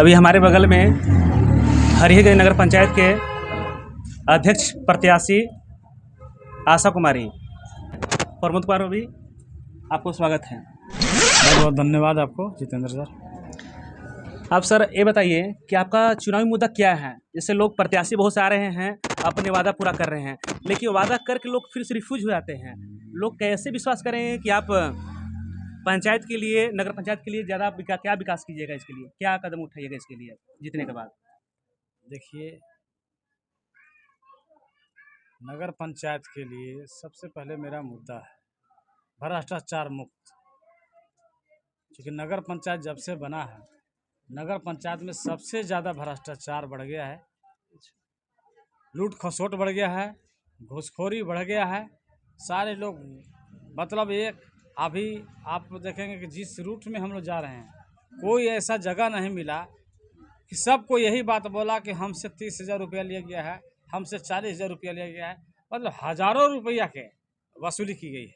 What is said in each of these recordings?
अभी हमारे बगल में हरिहरगंज नगर पंचायत के अध्यक्ष प्रत्याशी आशा कुमारी प्रमोद कुमार भी आपको स्वागत है। बहुत बहुत धन्यवाद आपको जितेंद्र सर। आप सर ये बताइए कि आपका चुनावी मुद्दा क्या है? जैसे लोग प्रत्याशी बहुत से आ रहे हैं, अपने वादा पूरा कर रहे हैं, लेकिन वादा करके लोग फिर से रिफ्यूज हो जाते हैं। लोग कैसे विश्वास करें कि आप पंचायत के लिए, नगर पंचायत के लिए ज़्यादा क्या विकास कीजिएगा, इसके लिए क्या कदम उठाइएगा इसके लिए जीतने के बाद? देखिए, नगर पंचायत के लिए सबसे पहले मेरा मुद्दा है भ्रष्टाचार मुक्त। क्योंकि नगर पंचायत जब से बना है, नगर पंचायत में सबसे ज़्यादा भ्रष्टाचार बढ़ गया है, लूट खसोट बढ़ गया है, घूसखोरी बढ़ गया है। सारे लोग मतलब एक अभी आप देखेंगे कि जिस रूट में हम लोग जा रहे हैं, कोई ऐसा जगह नहीं मिला कि सबको यही बात बोला कि हमसे 30,000 रुपया लिया गया है, हमसे 40,000 रुपया लिया गया है। मतलब हज़ारों रुपया के वसूली की गई है।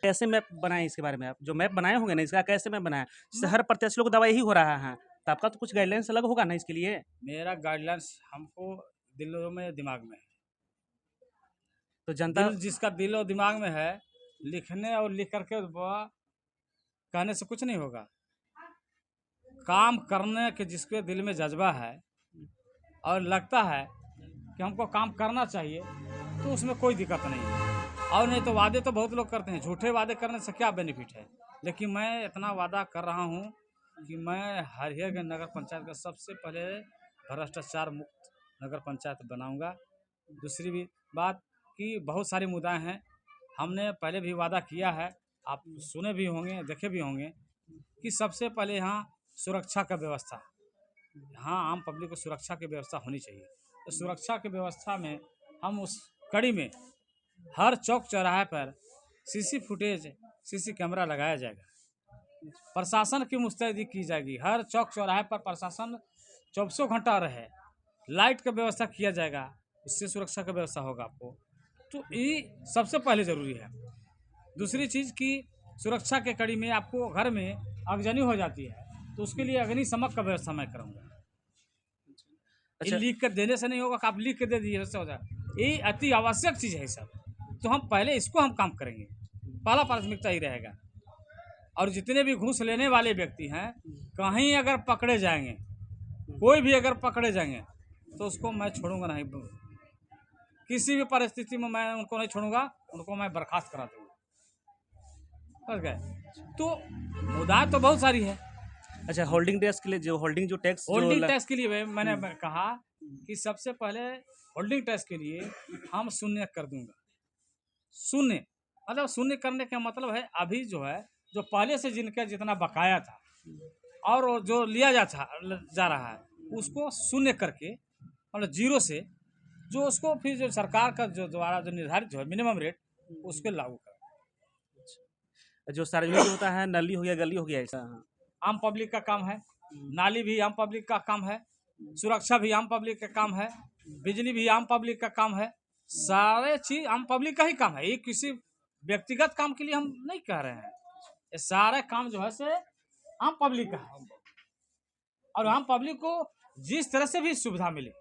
कैसे मैप बनाए इसके बारे में? आप जो मैप बनाए होंगे ना, इसका कैसे मैप बनाया? जैसे हर प्रत्याशी लोग दावा यही हो रहा है, तो आपका तो कुछ गाइडलाइंस अलग होगा ना इसके लिए? मेरा गाइडलाइंस हमको दिलों में दिमाग में है। तो जनता जिसका दिल और दिमाग में है, लिखने और लिख करके कहने से कुछ नहीं होगा। काम करने के जिसके दिल में जज्बा है और लगता है कि हमको काम करना चाहिए, तो उसमें कोई दिक्कत नहीं है। और नहीं तो वादे तो बहुत लोग करते हैं, झूठे वादे करने से क्या बेनिफिट है। लेकिन मैं इतना वादा कर रहा हूँ कि मैं हरिहरगंज नगर पंचायत का सबसे पहले भ्रष्टाचार मुक्त नगर पंचायत बनाऊंगा। दूसरी भी बात कि बहुत सारी मुद्दाएं हैं, हमने पहले भी वादा किया है, आप सुने भी होंगे, देखे भी होंगे कि सबसे पहले यहाँ सुरक्षा का व्यवस्था, यहाँ आम पब्लिक को सुरक्षा की व्यवस्था होनी चाहिए। तो सुरक्षा की व्यवस्था में हम उस कड़ी में हर चौक चौराहे पर सीसी कैमरा लगाया जाएगा। प्रशासन की मुस्तैदी की जाएगी, हर चौक चौराहे पर प्रशासन 24 घंटा रहे, लाइट का व्यवस्था किया जाएगा, उससे सुरक्षा का व्यवस्था होगा आपको। तो ये सबसे पहले ज़रूरी है। दूसरी चीज़ कि सुरक्षा के कड़ी में आपको घर में आगजनी हो जाती है, तो उसके लिए अग्निशमन का व्यवस्था मैं करूँगा। अच्छा, लिख कर देने से नहीं होगा कि आप लिख के दे दीजिए, उससे हो जाए। ये अति आवश्यक चीज़ है सब। तो हम पहले इसको हम काम करेंगे, पहला प्राथमिकता ही रहेगा। और जितने भी घूस लेने वाले व्यक्ति हैं, कहीं अगर पकड़े जाएंगे, कोई भी अगर पकड़े जाएंगे, तो उसको मैं छोड़ूंगा नहीं। किसी भी परिस्थिति में मैं उनको नहीं छोड़ूंगा, उनको मैं बर्खास्त करा दूंगा। समझ गए? तो मुद्दाएं तो बहुत सारी है। अच्छा, होल्डिंग टैक्स के लिए जो होल्डिंग जो टैक्स होल्डिंग टैक्स के लिए मैंने कहा कि सबसे पहले होल्डिंग टैक्स के लिए हम शून्य कर दूंगा। शून्य मतलब शून्य करने का मतलब है, अभी जो है, जो पहले से जिनका जितना बकाया था और जो लिया जा रहा है, उसको शून्य करके मतलब जीरो से, जो उसको फिर जो सरकार का जो द्वारा जो निर्धारित जो है मिनिमम रेट, उसको लागू कर। जो सार्वजनिक होता है, नली हो गया, गली हो गया, ऐसा? आम पब्लिक का काम है, नाली भी आम पब्लिक का काम है, सुरक्षा भी आम पब्लिक का काम है, बिजली भी आम पब्लिक का काम है। सारे चीज आम पब्लिक का ही काम है। ये किसी व्यक्तिगत काम के लिए हम नहीं कह रहे हैं, ये सारे काम जो है से आम पब्लिक का है। और आम पब्लिक को जिस तरह से भी सुविधा मिले,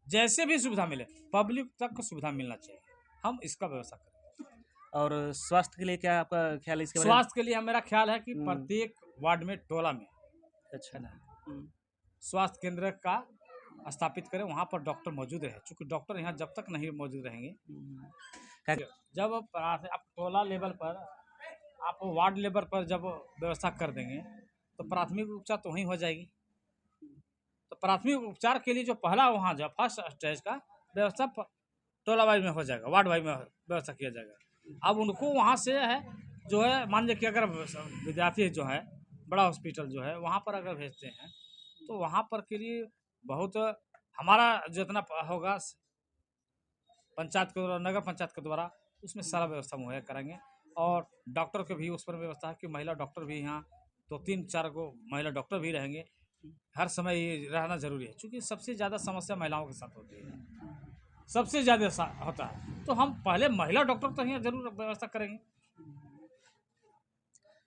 जैसे भी सुविधा मिले, पब्लिक तक को सुविधा मिलना चाहिए, हम इसका व्यवस्था करें। और स्वास्थ्य के लिए क्या आपका ख्याल है इसके बारे में? स्वास्थ्य के लिए मेरा ख्याल है कि प्रत्येक वार्ड में, टोला में, अच्छा, स्वास्थ्य केंद्र का स्थापित करें, वहाँ पर डॉक्टर मौजूद रहे। क्योंकि डॉक्टर यहाँ जब तक नहीं मौजूद रहेंगे, जब आप टोला लेवल पर, आप वार्ड लेवल पर जब व्यवस्था कर देंगे, तो प्राथमिक उपचार तो वहीं हो जाएगी। तो प्राथमिक उपचार के लिए जो पहला वहाँ जो फर्स्ट स्टेज का व्यवस्था टोला वाइज में हो जाएगा, वार्ड वाइज में व्यवस्था किया जाएगा। अब उनको वहाँ से है जो है, मान लीजिए कि अगर विद्यार्थी जो है बड़ा हॉस्पिटल जो है वहाँ पर अगर भेजते हैं, तो वहाँ पर के लिए बहुत हमारा जितना होगा पंचायत के द्वारा, नगर पंचायत के द्वारा, उसमें सारा व्यवस्था मुहैया कराएंगे। और डॉक्टर के भी उस पर व्यवस्था है कि महिला डॉक्टर भी यहाँ तो 3-4 को महिला डॉक्टर भी रहेंगे। हर समय ये रहना जरूरी है, क्योंकि सबसे ज़्यादा समस्या महिलाओं के साथ होती है, सबसे ज़्यादा होता है। तो हम पहले महिला डॉक्टर तो यहाँ जरूर व्यवस्था करेंगे।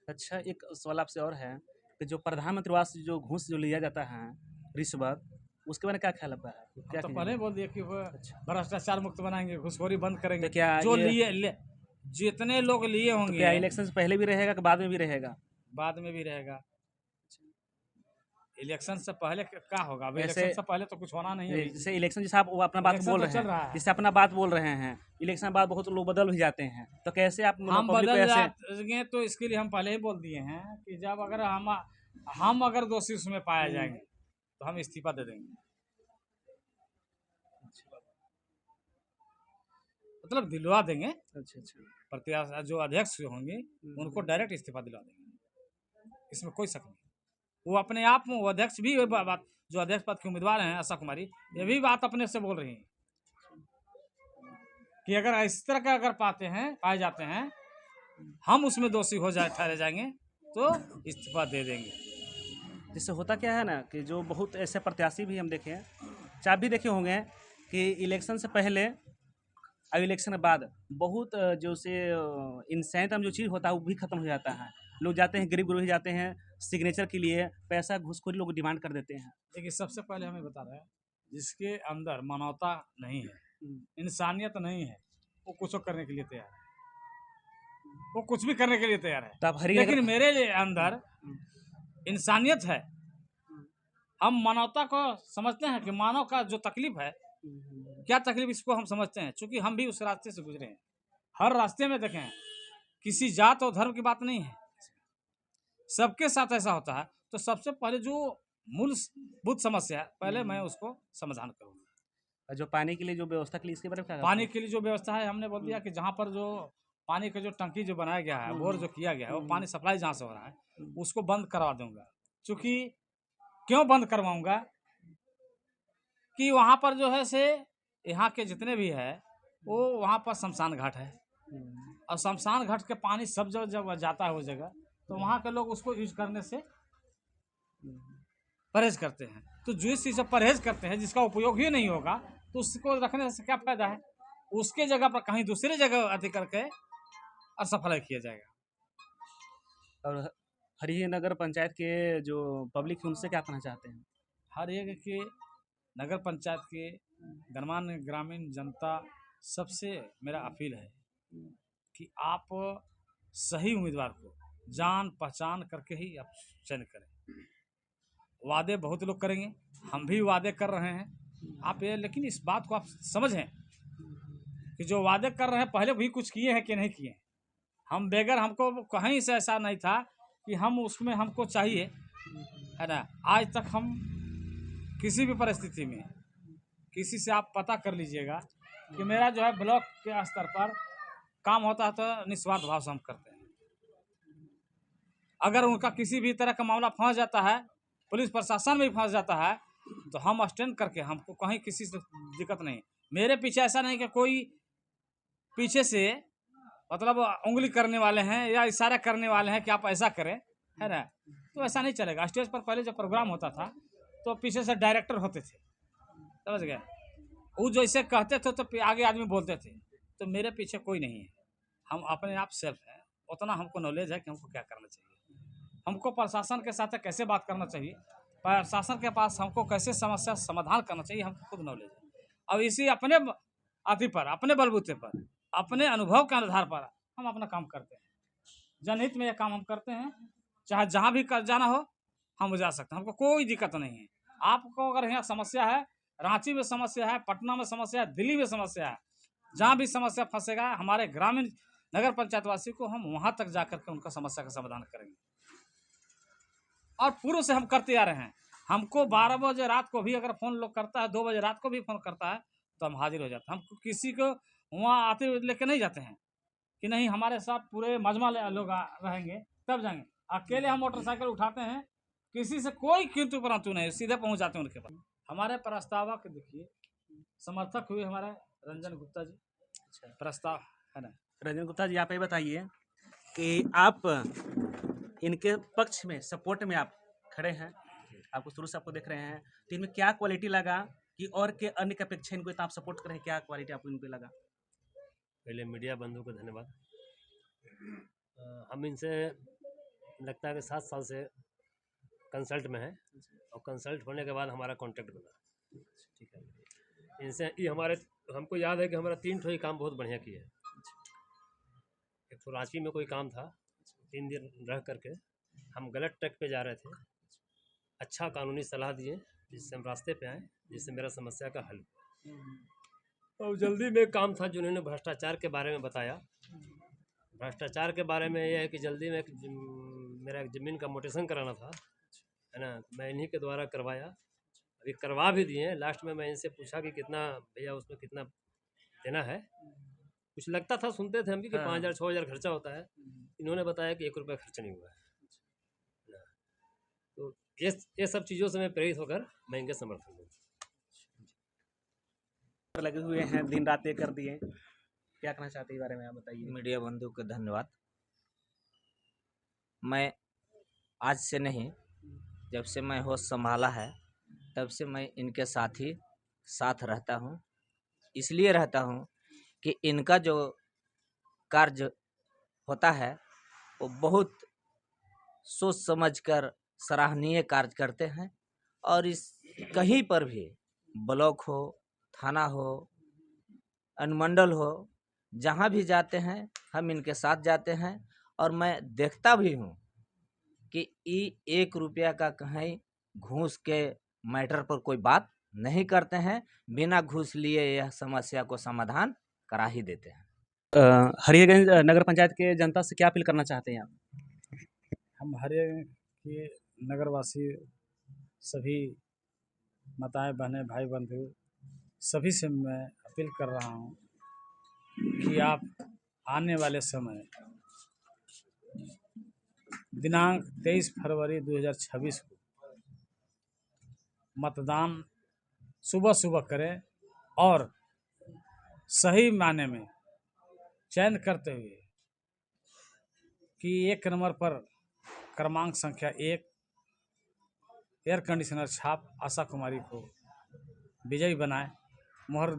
अच्छा, एक सवाल आपसे और है कि जो प्रधानमंत्री आवास जो घूस जो लिया जाता है रिश्वत, उसके बारे में क्या ख्याल आपका है? हम क्या तो कीजिएगा? पहले ही बोल दिए कि वो अच्छा। भ्रष्टाचार मुक्त बनाएंगे, घूसखोरी बंद करेंगे। तो क्या जो ये जितने लोग लिए तो होंगे क्या इलेक्शन से पहले भी रहेगा कि बाद में भी रहेगा? बाद में भी रहेगा। इलेक्शन से पहले क्या होगा? अभी ऐसे इलेक्शन से पहले तो कुछ होना नहीं है अभी। जैसे इलेक्शन जैसे आप वो अपना बात इलेक्शन बोल तो रहे चल हैं, रहा है। जैसे अपना बात बोल रहे हैं, इलेक्शन के बाद बहुत लोग बदल भी जाते हैं, तो कैसे आप मतलब हम पब्लिक को बदल ऐसे जाएंगे तो इसके लिए हम पहले ही बोल दिए हैं कि जब अगर हम अगर दोषी उसमें पाए जाएंगे तो हम इस्तीफा दे देंगे। मतलब दिलवा देंगे। अच्छा अच्छा प्रत्याशी जो अध्यक्ष होंगे उनको डायरेक्ट इस्तीफा दिलवा देंगे, इसमें कोई शक नहीं। वो अपने आप में वो अध्यक्ष भी ये बात, जो अध्यक्ष पद के उम्मीदवार हैं आशा कुमारी, ये भी बात अपने से बोल रही हैं कि अगर इस तरह का अगर पाए जाते हैं, हम उसमें दोषी हो जाए ठहरे जाएंगे तो इस्तीफा दे देंगे। जिससे होता क्या है ना कि जो बहुत ऐसे प्रत्याशी भी हम देखे हैं, चाहे आप भी देखे होंगे कि इलेक्शन से पहले और इलेक्शन के बाद बहुत जो से इंसानियत जो चीज़ होता है वो भी खत्म हो जाता है। लोग जाते हैं, गरीब गुरबी जाते हैं सिग्नेचर के लिए, पैसा घूसखोरी लोग डिमांड कर देते हैं। देखिए सबसे पहले हमें बता रहे हैं, जिसके अंदर मानवता नहीं है, इंसानियत नहीं है, वो कुछ करने के लिए तैयार है, वो कुछ भी करने के लिए तैयार है। तो आप हरी लेकिन मेरे अंदर इंसानियत है। हम मानवता को समझते हैं कि मानव का जो तकलीफ है, क्या तकलीफ, इसको हम समझते हैं, क्योंकि हम भी उस रास्ते से गुजरे हैं। हर रास्ते में देखें, किसी जात और धर्म की बात नहीं है, सबके साथ ऐसा होता है। तो सबसे पहले जो मूलभूत समस्या है, पहले मैं उसको समाधान करूँगा। जो पानी के लिए जो व्यवस्था के लिए, इसके बारे में क्या पानी के लिए जो व्यवस्था है, हमने बोल दिया कि जहाँ पर जो पानी का जो टंकी जो बनाया गया है, बोर जो किया गया है, वो पानी सप्लाई जहाँ से हो रहा है उसको बंद करवा दूंगा। क्योंकि क्यों बंद करवाऊंगा कि वहाँ पर जो है से यहाँ के जितने भी है वो वहाँ पर शमशान घाट है, और शमशान घाट के पानी सब जब जाता है उस जगह, तो वहाँ के लोग उसको यूज करने से परहेज करते हैं। तो जिस चीज़ से परहेज करते हैं, जिसका उपयोग ही नहीं होगा, तो उसको रखने से क्या फायदा है? उसके जगह पर कहीं दूसरी जगह अति करके और सफाई किया जाएगा। और हरिही नगर पंचायत के जो पब्लिक है उनसे क्या कहना चाहते हैं? हर एक के नगर पंचायत के गणमान्य ग्रामीण जनता सबसे मेरा अपील है कि आप सही उम्मीदवार को जान पहचान करके ही आप चयन करें। वादे बहुत लोग करेंगे, हम भी वादे कर रहे हैं, आप ये, लेकिन इस बात को आप समझें कि जो वादे कर रहे हैं पहले भी कुछ किए हैं कि नहीं किए हैं। हम बेगर, हमको कहीं से ऐसा नहीं था कि हम उसमें हमको चाहिए, है ना। आज तक हम किसी भी परिस्थिति में किसी से आप पता कर लीजिएगा कि मेरा जो है ब्लॉक के स्तर पर काम होता है तो निस्वार्थ भाव से हम करते हैं। अगर उनका किसी भी तरह का मामला फंस जाता है, पुलिस प्रशासन में भी फंस जाता है, तो हम स्टैंड करके, हमको कहीं किसी से दिक्कत नहीं। मेरे पीछे ऐसा नहीं कि कोई पीछे से मतलब उंगली करने वाले हैं या इशारा करने वाले हैं कि आप ऐसा करें, है ना। तो ऐसा नहीं चलेगा। स्टेज पर पहले जब प्रोग्राम होता था तो पीछे से डायरेक्टर होते थे, समझ गए, वो जैसे कहते थे तो आगे आदमी बोलते थे। तो मेरे पीछे कोई नहीं है, हम अपने आप सेल्फ हैं। उतना हमको नॉलेज है कि हमको क्या करना चाहिए, हमको प्रशासन के साथ कैसे बात करना चाहिए, प्रशासन के पास हमको कैसे समस्या समाधान करना चाहिए, हमको खुद नॉलेज है। और इसी अपने अति पर, अपने बलबूते पर, अपने अनुभव के आधार पर हम अपना काम करते हैं। जनहित में यह काम हम करते हैं, चाहे जहाँ भी कर जाना हो हम जा सकते हैं, हमको कोई दिक्कत नहीं है। आपको अगर यहाँ समस्या है, रांची में समस्या है, पटना में समस्या है, दिल्ली में समस्या है, जहाँ भी समस्या फंसेगा, हमारे ग्रामीण नगर पंचायत वासी को हम वहाँ तक जाकर के उनका समस्या का समाधान करेंगे। और पूर्व से हम करते आ रहे हैं। हमको 12 बजे रात को भी अगर फ़ोन लोग करता है, 2 बजे रात को भी फ़ोन करता है, तो हम हाजिर हो जाते हैं। हम किसी को वहाँ आते हुए लेके नहीं जाते हैं कि नहीं हमारे साथ पूरे मजमा लोग रहेंगे तब जाएंगे। अकेले हम मोटरसाइकिल उठाते हैं, किसी से कोई किंतु परंतु नहीं, सीधे पहुँच जाते हैं उनके पास। हमारे प्रस्तावक देखिए समर्थक हुए हमारे रंजन गुप्ता जी। अच्छा, प्रस्ताव है ना। रंजन गुप्ता जी, आप ये बताइए कि आप इनके पक्ष में, सपोर्ट में आप खड़े हैं, आपको शुरू से आपको देख रहे हैं, तो इनमें क्या क्वालिटी लगा कि और के अन्य की अपेक्षा इनको इतना आप सपोर्ट करें, क्या क्वालिटी आपको इन पे लगा? पहले मीडिया बंधु को धन्यवाद। हम इनसे लगता है कि 7 साल से कंसल्ट में है, और कंसल्ट होने के बाद हमारा कॉन्टेक्ट बना। ठीक है, इनसे ये हमारे, हमको याद है कि हमारा 3 ठो ही काम बहुत बढ़िया किया है। एक तो रांची में कोई काम था, 3 दिन रह करके हम गलत ट्रैक पे जा रहे थे, अच्छा कानूनी सलाह दिए जिससे हम रास्ते पे आए, जिससे मेरा समस्या का हल हुआ। और जल्दी में एक काम था जिन्होंने भ्रष्टाचार के बारे में बताया। भ्रष्टाचार के बारे में यह है कि जल्दी में मेरा एक ज़मीन का मोटेशन कराना था, है ना, मैं इन्हीं के द्वारा करवाया। अभी करवा भी दिए। लास्ट में मैं इनसे पूछा कि कितना भैया उसमें कितना देना है। कुछ लगता था, सुनते थे हम भी कि 5,000 6,000 खर्चा होता है। इन्होंने बताया कि 1 रुपया खर्च नहीं हुआ है। तो ये सब चीज़ों से मैं प्रेरित होकर मैं इनके समर्थन दूँ। लगे हुए हैं, दिन रात एक कर दिए, क्या कहना चाहते हैं इस बारे में, आप बताइए। मीडिया बंधु को धन्यवाद। मैं आज से नहीं, जब से मैं होश संभाला है तब से मैं इनके साथ रहता हूँ। इसलिए रहता हूँ कि इनका जो कार्य होता है वो बहुत सोच समझकर सराहनीय कार्य करते हैं। और इस कहीं पर भी ब्लॉक हो, थाना हो, अनुमंडल हो, जहाँ भी जाते हैं हम इनके साथ जाते हैं। और मैं देखता भी हूँ कि 1 रुपया का कहीं घूस के मैटर पर कोई बात नहीं करते हैं। बिना घूस लिए यह समस्या को समाधान करा ही देते हैं। हरियागंज नगर पंचायत के जनता से क्या अपील करना चाहते हैं आप? हम हरियाणा के नगरवासी सभी माताएं बहनें भाई बंधु सभी से मैं अपील कर रहा हूँ कि आप आने वाले समय दिनांक 23 फरवरी 2026 को मतदान सुबह सुबह करें और सही मायने में चयन करते हुए कि 1 नंबर पर क्रमांक संख्या 1 एयर कंडीशनर छाप आशा कुमारी को विजयी बनाएं। मोहर